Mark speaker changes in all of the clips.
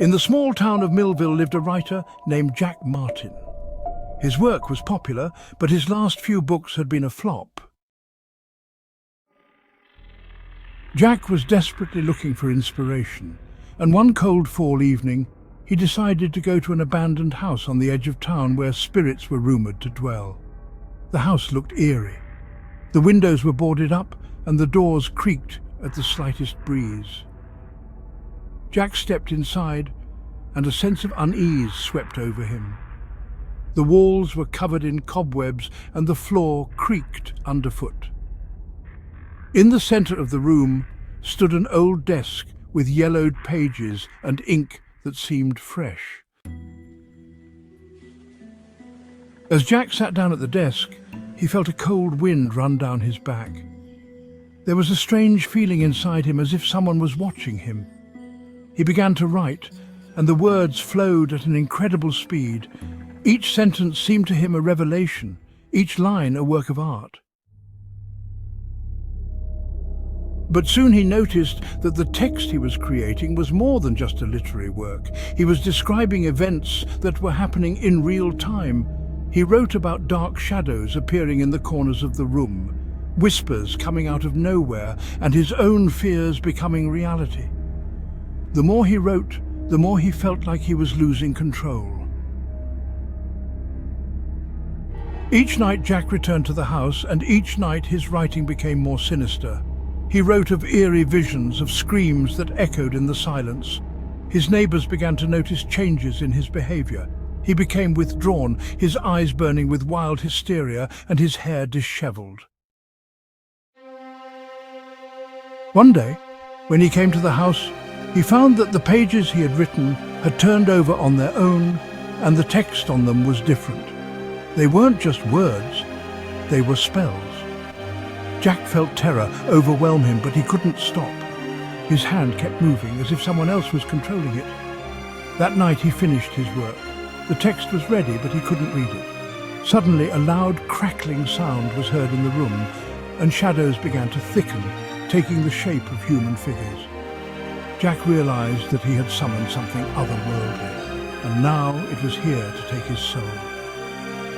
Speaker 1: In the small town of Millville lived a writer named Jack Martin. His work was popular, but his last few books had been a flop. Jack was desperately looking for inspiration, and one cold fall evening, he decided to go to an abandoned house on the edge of town where spirits were rumored to dwell. The house looked eerie. The windows were boarded up, and the doors creaked at the slightest breeze. Jack stepped inside, and a sense of unease swept over him. The walls were covered in cobwebs, and the floor creaked underfoot. In the center of the room stood an old desk with yellowed pages and ink that seemed fresh. As Jack sat down at the desk, he felt a cold wind run down his back. There was a strange feeling inside him, as if someone was watching him. He began to write, and the words flowed at an incredible speed. Each sentence seemed to him a revelation, each line a work of art. But soon he noticed that the text he was creating was more than just a literary work. He was describing events that were happening in real time. He wrote about dark shadows appearing in the corners of the room, whispers coming out of nowhere, and his own fears becoming reality. The more he wrote, the more he felt like he was losing control. Each night Jack returned to the house, and each night his writing became more sinister. He wrote of eerie visions, of screams that echoed in the silence. His neighbors began to notice changes in his behavior. He became withdrawn, his eyes burning with wild hysteria and his hair disheveled. One day, when he came to the house, he found that the pages he had written had turned over on their own, and the text on them was different. They weren't just words, they were spells. Jack felt terror overwhelm him, but he couldn't stop. His hand kept moving, as if someone else was controlling it. That night he finished his work. The text was ready, but he couldn't read it. Suddenly a loud crackling sound was heard in the room, and shadows began to thicken, taking the shape of human figures. Jack realized that he had summoned something otherworldly, and now it was here to take his soul.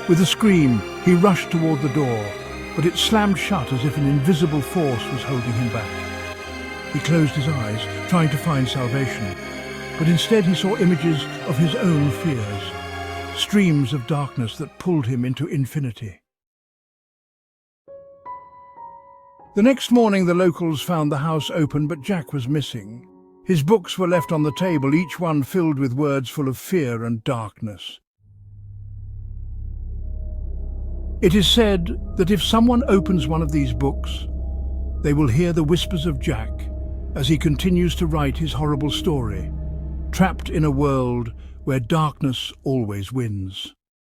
Speaker 1: With a scream, he rushed toward the door, but it slammed shut as if an invisible force was holding him back. He closed his eyes, trying to find salvation, but instead he saw images of his own fears, streams of darkness that pulled him into infinity. The next morning the locals found the house open, but Jack was missing. His books were left on the table, each one filled with words full of fear and darkness. It is said that if someone opens one of these books, they will hear the whispers of Jack as he continues to write his horrible story, trapped in a world where darkness always wins.